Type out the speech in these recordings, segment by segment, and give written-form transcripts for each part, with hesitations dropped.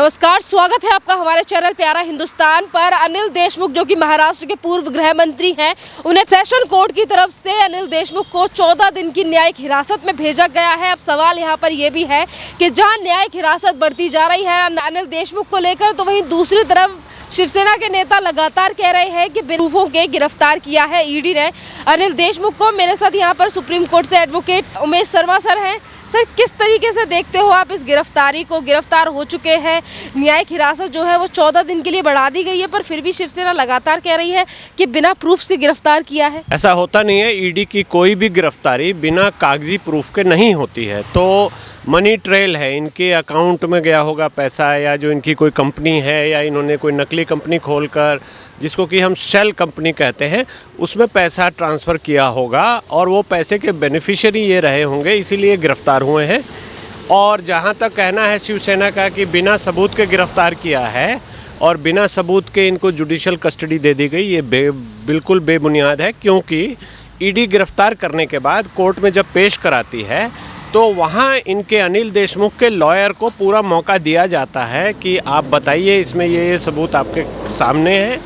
नमस्कार, स्वागत है आपका हमारे चैनल प्यारा हिंदुस्तान पर। अनिल देशमुख जो कि महाराष्ट्र के पूर्व गृह मंत्री हैं, उन्हें सेशन कोर्ट की तरफ से अनिल देशमुख को 14 दिन की न्यायिक हिरासत में भेजा गया है। अब सवाल यहाँ पर यह भी है कि जहाँ न्यायिक हिरासत बढ़ती जा रही है अनिल देशमुख को लेकर, तो वहीं दूसरी तरफ शिवसेना के नेता लगातार कह रहे हैं कि बिना प्रूफों के गिरफ्तार किया है ईडी ने अनिल देशमुख को। मेरे साथ यहाँ पर सुप्रीम कोर्ट से एडवोकेट उमेश शर्मा सर हैं। सर, किस तरीके से देखते हो आप इस गिरफ्तारी को? गिरफ्तार हो चुके हैं, न्यायिक हिरासत जो है वो 14 दिन के लिए बढ़ा दी गई है, पर फिर भी शिवसेना लगातार कह रही है कि बिना प्रूफ के गिरफ्तार किया है। ऐसा होता नहीं है। ईडी की कोई भी गिरफ्तारी बिना कागजी प्रूफ के नहीं होती है। तो मनी ट्रेल है, इनके अकाउंट में गया होगा पैसा, या जो इनकी कोई कंपनी है या इन्होंने कोई नकली कंपनी खोलकर, जिसको कि हम शेल कंपनी कहते हैं, उसमें पैसा ट्रांसफ़र किया होगा और वो पैसे के बेनिफिशियरी ये रहे होंगे, इसीलिए गिरफ्तार हुए हैं। और जहाँ तक कहना है शिवसेना का कि बिना सबूत के गिरफ्तार किया है और बिना सबूत के इनको जुडिशल कस्टडी दे दी गई, ये बिल्कुल बेबुनियाद है। क्योंकि ईडी गिरफ्तार करने के बाद कोर्ट में जब पेश कराती है तो वहाँ इनके अनिल देशमुख के लॉयर को पूरा मौका दिया जाता है कि आप बताइए, इसमें ये सबूत आपके सामने है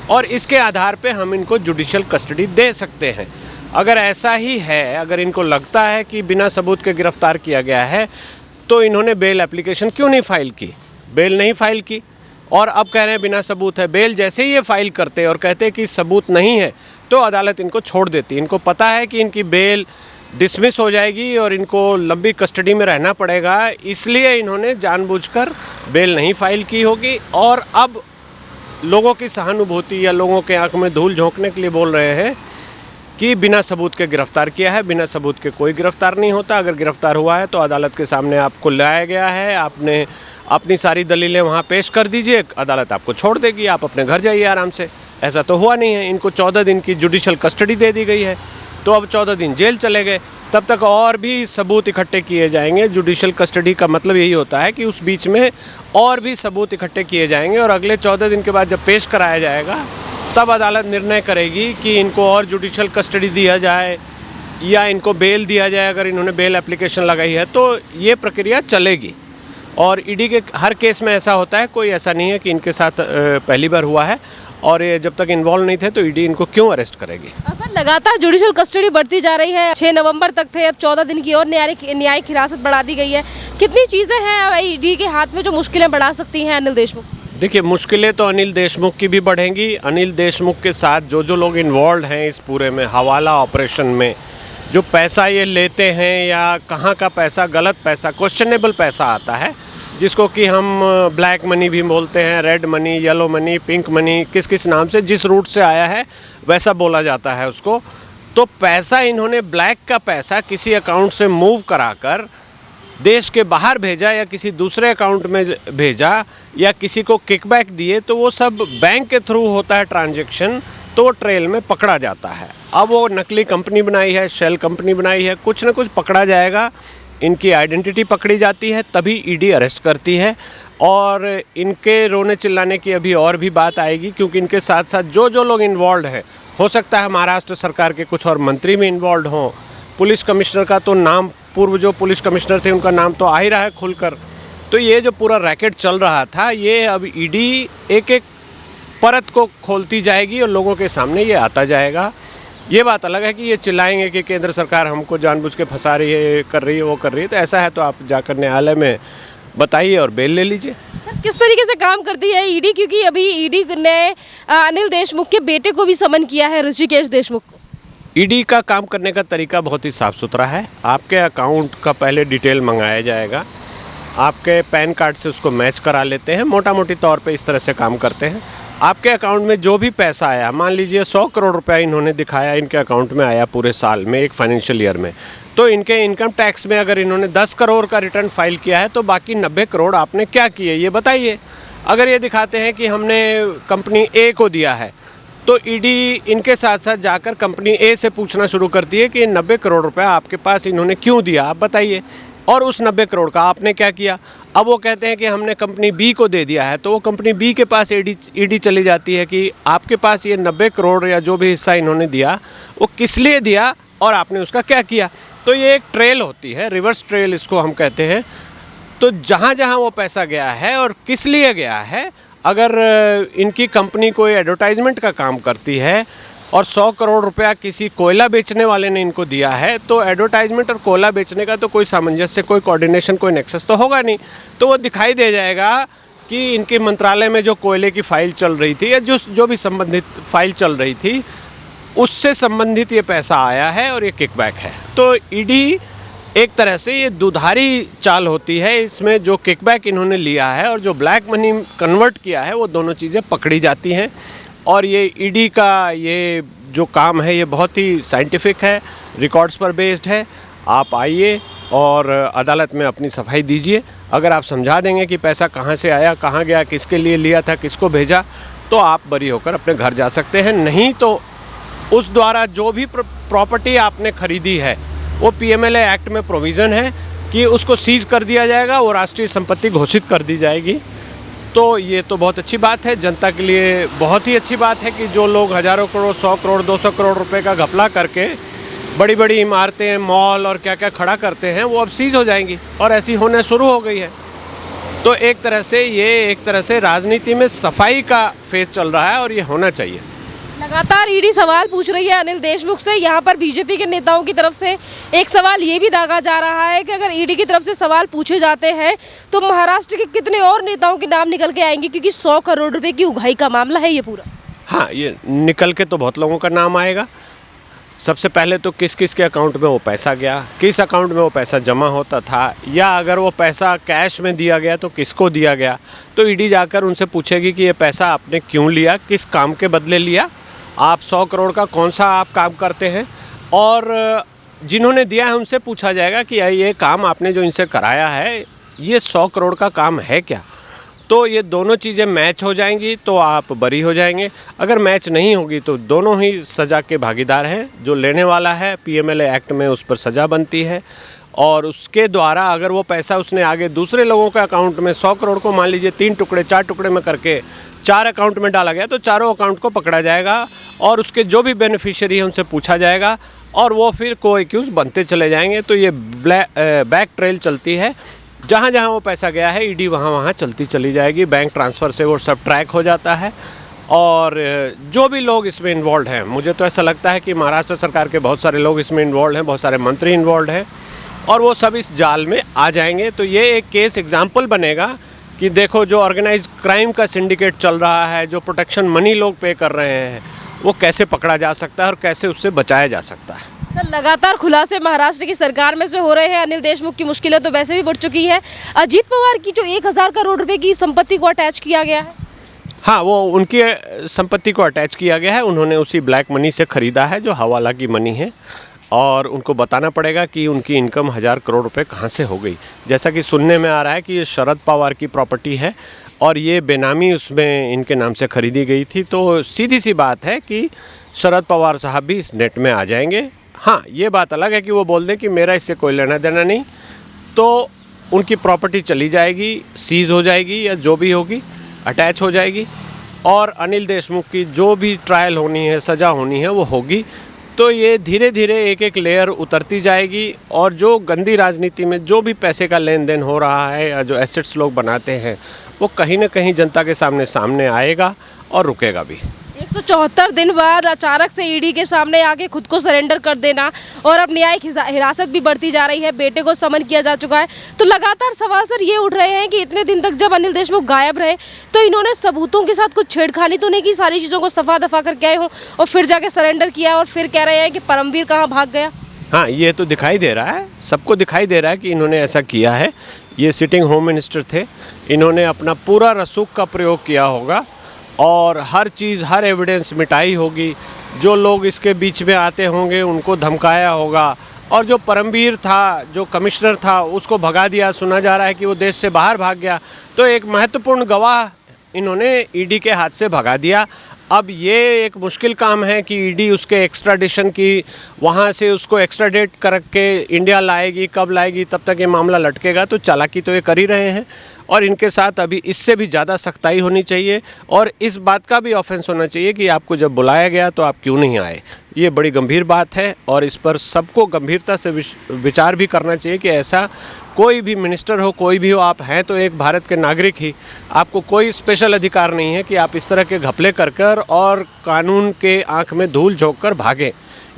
और इसके आधार पे हम इनको जुडिशल कस्टडी दे सकते हैं। अगर ऐसा ही है, अगर इनको लगता है कि बिना सबूत के गिरफ्तार किया गया है, तो इन्होंने बेल एप्लीकेशन क्यों नहीं फ़ाइल की? बेल नहीं फ़ाइल की और अब कह रहे हैं बिना सबूत है। बेल जैसे ही ये फ़ाइल करते और कहते कि सबूत नहीं है, तो अदालत इनको छोड़ देती। इनको पता है कि इनकी बेल डिसमिस हो जाएगी और इनको लंबी कस्टडी में रहना पड़ेगा, इसलिए इन्होंने जानबूझकर बेल नहीं फ़ाइल की होगी। और अब लोगों की सहानुभूति या लोगों के आंख में धूल झोंकने के लिए बोल रहे हैं कि बिना सबूत के गिरफ्तार किया है। बिना सबूत के कोई गिरफ्तार नहीं होता। अगर गिरफ्तार हुआ है तो अदालत के सामने आपको लाया गया है, आपने अपनी सारी दलीलें वहाँ पेश कर दीजिए, अदालत आपको छोड़ देगी, आप अपने घर जाइए आराम से। ऐसा तो हुआ नहीं है। इनको 14 दिन की जुडिशल कस्टडी दे दी गई है, तो अब 14 दिन जेल चले गए। तब तक और भी सबूत इकट्ठे किए जाएंगे। जुडिशल कस्टडी का मतलब यही होता है कि उस बीच में और भी सबूत इकट्ठे किए जाएंगे और अगले 14 दिन के बाद जब पेश कराया जाएगा, तब अदालत निर्णय करेगी कि इनको और जुडिशल कस्टडी दिया जाए या इनको बेल दिया जाए। अगर इन्होंने बेल एप्लीकेशन लगाई है तो ये प्रक्रिया चलेगी। और ईडी के हर केस में ऐसा होता है, कोई ऐसा नहीं है कि इनके साथ पहली बार हुआ है और ये जब तक इन्वॉल्व नहीं थे तो ईडी इनको क्यों अरेस्ट करेगी। सर, लगातार जुडिशल कस्टडी बढ़ती जा रही है। 6 नवंबर तक थे, अब 14 दिन की और न्यायिक हिरासत बढ़ा दी गई है। कितनी चीज़ें हैं ईडी के हाथ में जो मुश्किलें बढ़ा सकती हैं अनिल देशमुख? देखिए, मुश्किलें तो अनिल देशमुख की भी बढ़ेंगी। अनिल देशमुख के साथ जो लोग इन्वॉल्व हैं इस पूरे में, हवाला ऑपरेशन में, जो पैसा ये लेते हैं या कहाँ का पैसा, गलत पैसा, क्वेश्चनेबल पैसा आता है, जिसको कि हम ब्लैक मनी भी बोलते हैं, red money, yellow money, pink money, किस किस नाम से, जिस रूट से आया है वैसा बोला जाता है उसको। तो पैसा इन्होंने, ब्लैक का पैसा किसी अकाउंट से मूव कराकर देश के बाहर भेजा या किसी दूसरे अकाउंट में भेजा या किसी को किकबैक दिए, तो वो सब बैंक के थ्रू होता है ट्रांजैक्शन, तो वो ट्रेल में पकड़ा जाता है। अब वो नकली कंपनी बनाई है, शेल कंपनी बनाई है, कुछ ना कुछ पकड़ा जाएगा। इनकी आइडेंटिटी पकड़ी जाती है तभी ईडी अरेस्ट करती है। और इनके रोने चिल्लाने की अभी और भी बात आएगी, क्योंकि इनके साथ साथ जो लोग इन्वॉल्व हैं, हो सकता है महाराष्ट्र सरकार के कुछ और मंत्री भी इन्वॉल्व हों। पुलिस कमिश्नर का तो नाम, पूर्व जो पुलिस कमिश्नर थे उनका नाम तो आ ही रहा है खुलकर। तो ये जो पूरा रैकेट चल रहा था, ये अब ईडी एक एक परत को खोलती जाएगी और लोगों के सामने ये आता जाएगा। ये बात अलग है कि ये चिल्लाएंगे कि केंद्र सरकार हमको जानबूझ के फंसा रही है, कर रही है, वो कर रही है। तो ऐसा है तो आप जाकर न्यायालय में बताइए और बेल ले लीजिए। सर, किस तरीके से काम करती है ईडी? क्योंकि अभी ईडी ने अनिल देशमुख के बेटे को भी समन किया है, ऋषिकेश देशमुख को। ईडी का काम करने का तरीका बहुत ही साफ़ सुथरा है। आपके अकाउंट का पहले डिटेल मंगाया जाएगा, आपके पैन कार्ड से उसको मैच करा लेते हैं। मोटा मोटी तौर पे इस तरह से काम करते हैं। आपके अकाउंट में जो भी पैसा आया, मान लीजिए 100 करोड़ रुपया इन्होंने दिखाया इनके अकाउंट में आया पूरे साल में, एक फाइनेंशियल ईयर में, तो इनके इनकम टैक्स में अगर इन्होंने 10 करोड़ का रिटर्न फाइल किया है, तो बाकी 90 करोड़ आपने क्या किए ये बताइए। अगर ये दिखाते हैं कि हमने कंपनी ए को दिया है, तो ईडी इनके साथ साथ जाकर कंपनी ए से पूछना शुरू करती है कि 90 करोड़ रुपया आपके पास इन्होंने क्यों दिया, आप बताइए, और उस 90 करोड़ का आपने क्या किया। अब वो कहते हैं कि हमने कंपनी बी को दे दिया है, तो वो कंपनी बी के पास ईडी चली जाती है कि आपके पास ये 90 करोड़ या जो भी हिस्सा इन्होंने दिया वो किस लिए दिया और आपने उसका क्या किया। तो ये एक ट्रेल होती है, रिवर्स ट्रेल इसको हम कहते हैं। तो जहाँ जहाँ वो पैसा गया है और किस लिए गया है, अगर इनकी कंपनी कोई एडवर्टाइजमेंट का काम करती है और 100 करोड़ रुपया किसी कोयला बेचने वाले ने इनको दिया है, तो एडवर्टाइजमेंट और कोयला बेचने का तो कोई सामंजस्य, कोई कोऑर्डिनेशन, कोई नेक्सस तो होगा नहीं। तो वो दिखाई दे जाएगा कि इनके मंत्रालय में जो कोयले की फाइल चल रही थी या जो भी संबंधित फाइल चल रही थी, उससे संबंधित ये पैसा आया है और ये किकबैक है। तो ईडी एक तरह से ये दुधारी चाल होती है, इसमें जो किकबैक इन्होंने लिया है और जो ब्लैक मनी कन्वर्ट किया है, वो दोनों चीज़ें पकड़ी जाती हैं। और ये ईडी का ये जो काम है, ये बहुत ही साइंटिफिक है, रिकॉर्ड्स पर बेस्ड है। आप आइए और अदालत में अपनी सफाई दीजिए। अगर आप समझा देंगे कि पैसा कहाँ से आया, कहाँ गया, किसके लिए लिया था, किसको भेजा, तो आप बरी होकर अपने घर जा सकते हैं। नहीं तो उस द्वारा जो भी प्रॉपर्टी आपने खरीदी है, वो पीएमएलए एक्ट में प्रोविज़न है कि उसको सीज कर दिया जाएगा, वो राष्ट्रीय संपत्ति घोषित कर दी जाएगी। तो ये तो बहुत अच्छी बात है, जनता के लिए बहुत ही अच्छी बात है कि जो लोग हज़ारों करोड़, 100 करोड़, 200 करोड़ रुपए का घपला करके बड़ी बड़ी इमारतें, मॉल और क्या क्या खड़ा करते हैं, वो अब सीज हो जाएंगी और ऐसी होने शुरू हो गई है। तो एक तरह से राजनीति में सफाई का फेज चल रहा है और ये होना चाहिए। लगातार ईडी सवाल पूछ रही है अनिल देशमुख से। यहाँ पर बीजेपी के नेताओं की तरफ से एक सवाल ये भी दागा जा रहा है कि अगर ईडी की तरफ से सवाल पूछे जाते हैं तो महाराष्ट्र के कितने और नेताओं के नाम निकल के आएंगे, क्योंकि 100 करोड़ रुपए की उगाही का मामला है ये पूरा। हाँ, ये निकल के तो बहुत लोगों का नाम आएगा। सबसे पहले तो किस किस के अकाउंट में वो पैसा गया, किस अकाउंट में वो पैसा जमा होता था, या अगर वो पैसा कैश में दिया गया तो किसको दिया गया। तो ईडी जाकर उनसे पूछेगी कि ये पैसा आपने क्यों लिया, किस काम के बदले लिया, आप 100 करोड़ का कौन सा आप काम करते हैं। और जिन्होंने दिया है उनसे पूछा जाएगा कि ये काम आपने जो इनसे कराया है, ये 100 करोड़ का काम है क्या। तो ये दोनों चीज़ें मैच हो जाएंगी तो आप बरी हो जाएंगे। अगर मैच नहीं होगी तो दोनों ही सज़ा के भागीदार हैं। जो लेने वाला है पीएमएलए एक्ट में उस पर सज़ा बनती है, और उसके द्वारा अगर वो पैसा उसने आगे दूसरे लोगों के अकाउंट में 100 करोड़ को मान लीजिए 3 टुकड़े 4 टुकड़े में करके 4 अकाउंट में डाला गया, तो चारों अकाउंट को पकड़ा जाएगा और उसके जो भी बेनिफिशियरी है उनसे पूछा जाएगा और वो फिर को एक्यूज़ बनते चले जाएंगे। तो ये बैक ट्रेल चलती है, जहाँ जहाँ वो पैसा गया है ईडी वहाँ वहाँ चलती चली जाएगी। बैंक ट्रांसफ़र से वो सब ट्रैक हो जाता है। और जो भी लोग इसमें इन्वॉल्व हैं, मुझे तो ऐसा लगता है कि महाराष्ट्र सरकार के बहुत सारे लोग इसमें इन्वॉल्व हैं, बहुत सारे मंत्री इन्वॉल्व हैं, और वो सब इस जाल में आ जाएंगे। तो ये एक केस एग्जाम्पल बनेगा कि देखो, जो ऑर्गेनाइज्ड क्राइम का सिंडिकेट चल रहा है, जो प्रोटेक्शन मनी लोग पे कर रहे हैं, वो कैसे पकड़ा जा सकता है और कैसे उससे बचाया जा सकता है। सर, लगातार खुलासे महाराष्ट्र की सरकार में से हो रहे हैं। अनिल देशमुख की मुश्किलें तो वैसे भी बढ़ चुकी है। अजीत पवार की जो 1000 करोड़ रुपए की संपत्ति को अटैच किया गया है, हाँ, वो उनकी संपत्ति को अटैच किया गया है। उन्होंने उसी ब्लैक मनी से ख़रीदा है जो हवाला की मनी है, और उनको बताना पड़ेगा कि उनकी इनकम 1000 करोड़ रुपए कहाँ से हो गई। जैसा कि सुनने में आ रहा है कि ये शरद पवार की प्रॉपर्टी है और ये बेनामी उसमें इनके नाम से खरीदी गई थी। तो सीधी सी बात है कि शरद पवार साहब भी इस नेट में आ जाएंगे। हाँ, ये बात अलग है कि वो बोल दें कि मेरा इससे कोई लेना देना नहीं, तो उनकी प्रॉपर्टी चली जाएगी, सीज़ हो जाएगी या जो भी होगी, अटैच हो जाएगी, और अनिल देशमुख की जो भी ट्रायल होनी है, सज़ा होनी है, वो होगी। तो ये धीरे धीरे एक एक लेयर उतरती जाएगी, और जो गंदी राजनीति में जो भी पैसे का लेन देन हो रहा है या जो एसेट्स लोग बनाते हैं, वो कहीं ना कहीं जनता के सामने आएगा और रुकेगा भी। 174 दिन बाद अचानक से ईडी के सामने आके खुद को सरेंडर कर देना, और अब न्यायिक हिरासत भी बढ़ती जा रही है, बेटे को समन किया जा चुका है। तो लगातार सवाल सर ये उठ रहे हैं कि इतने दिन तक जब अनिल देशमुख गायब रहे तो इन्होंने सबूतों के साथ कुछ छेड़खानी तो नहीं की, सारी चीज़ों को सफा दफा करके आए हों और फिर जाके सरेंडर किया और फिर कह रहे हैं कि परमवीर कहाँ भाग गया। हाँ, ये तो दिखाई दे रहा है, सबको दिखाई दे रहा है कि इन्होंने ऐसा किया है। ये सिटिंग होम मिनिस्टर थे, इन्होंने अपना पूरा रसूख का प्रयोग किया होगा और हर चीज़, हर एविडेंस मिटाई होगी। जो लोग इसके बीच में आते होंगे उनको धमकाया होगा, और जो परमवीर था, जो कमिश्नर था, उसको भगा दिया। सुना जा रहा है कि वो देश से बाहर भाग गया। तो एक महत्वपूर्ण गवाह इन्होंने ईडी के हाथ से भगा दिया। अब ये एक मुश्किल काम है कि ईडी उसके एक्स्ट्राडिशन की वहाँ से उसको एक्स्ट्राडेट करके इंडिया लाएगी, कब लाएगी, तब तक ये मामला लटकेगा। तो चालाकी तो ये कर ही रहे हैं और इनके साथ अभी इससे भी ज़्यादा सख्ताई होनी चाहिए और इस बात का भी ऑफेंस होना चाहिए कि आपको जब बुलाया गया तो आप क्यों नहीं आए। ये बड़ी गंभीर बात है और इस पर सबको गंभीरता से विचार भी करना चाहिए कि ऐसा कोई भी मिनिस्टर हो, कोई भी हो, आप हैं तो एक भारत के नागरिक ही, आपको कोई स्पेशल अधिकार नहीं है कि आप इस तरह के घपले कर और कानून के आंख में धूल झोंक कर भागें।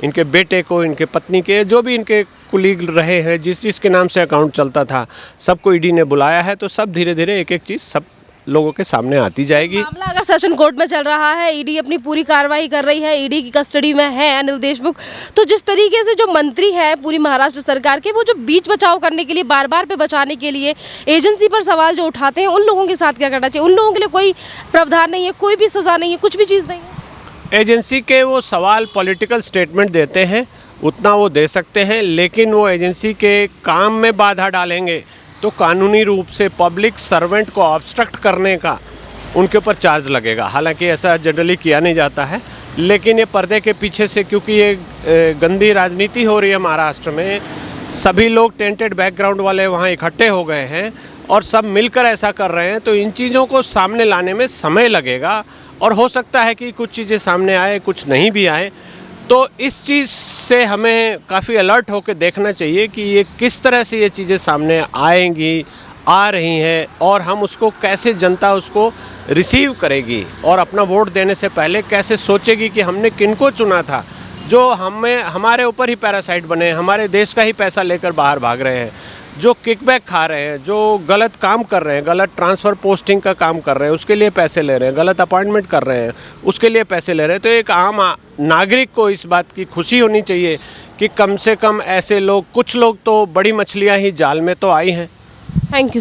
इनके बेटे को, इनके पत्नी के, जो भी इनके कुलीग रहे हैं, जिस के नाम से अकाउंट चलता था, सबको ईडी ने बुलाया है। तो सब धीरे धीरे एक एक चीज़ सब लोगों के सामने आती जाएगी। मामला अगर सेशन कोर्ट में चल रहा है, ईडी अपनी पूरी कार्रवाई कर रही है, ईडी की कस्टडी में है अनिल देशमुख, तो जिस तरीके से जो मंत्री है पूरी महाराष्ट्र सरकार के, वो जो बीच बचाव करने के लिए, बार बार पे बचाने के लिए एजेंसी पर सवाल जो उठाते हैं, उन लोगों के साथ क्या करना चाहिए? उन लोगों के लिए कोई प्रावधान नहीं है, कोई भी सज़ा नहीं है, कुछ भी चीज़ नहीं है। एजेंसी के वो सवाल पॉलिटिकल स्टेटमेंट देते हैं, उतना वो दे सकते हैं, लेकिन वो एजेंसी के काम में बाधा डालेंगे तो कानूनी रूप से पब्लिक सर्वेंट को ऑब्स्ट्रक्ट करने का उनके ऊपर चार्ज लगेगा। हालांकि ऐसा जनरली किया नहीं जाता है, लेकिन ये पर्दे के पीछे से, क्योंकि ये गंदी राजनीति हो रही है महाराष्ट्र में, सभी लोग टेंटेड बैकग्राउंड वाले वहाँ इकट्ठे हो गए हैं और सब मिलकर ऐसा कर रहे हैं, तो इन चीज़ों को सामने लाने में समय लगेगा और हो सकता है कि कुछ चीज़ें सामने आए, कुछ नहीं भी आए। तो इस चीज़ से हमें काफ़ी अलर्ट होकर देखना चाहिए कि ये किस तरह से ये चीज़ें सामने आएंगी, आ रही हैं और हम उसको कैसे, जनता उसको रिसीव करेगी और अपना वोट देने से पहले कैसे सोचेगी कि हमने किनको चुना था, जो हमारे ऊपर ही पैरासाइट बने, हमारे देश का ही पैसा लेकर बाहर भाग रहे हैं, जो किकबैक खा रहे हैं, जो गलत काम कर रहे हैं, गलत ट्रांसफ़र पोस्टिंग का काम कर रहे हैं, उसके लिए पैसे ले रहे हैं, गलत अपॉइंटमेंट कर रहे हैं, उसके लिए पैसे ले रहे हैं। तो एक आम नागरिक को इस बात की खुशी होनी चाहिए कि कम से कम ऐसे लोग, कुछ लोग तो बड़ी मछलियां ही जाल में तो आई हैं। Thank you.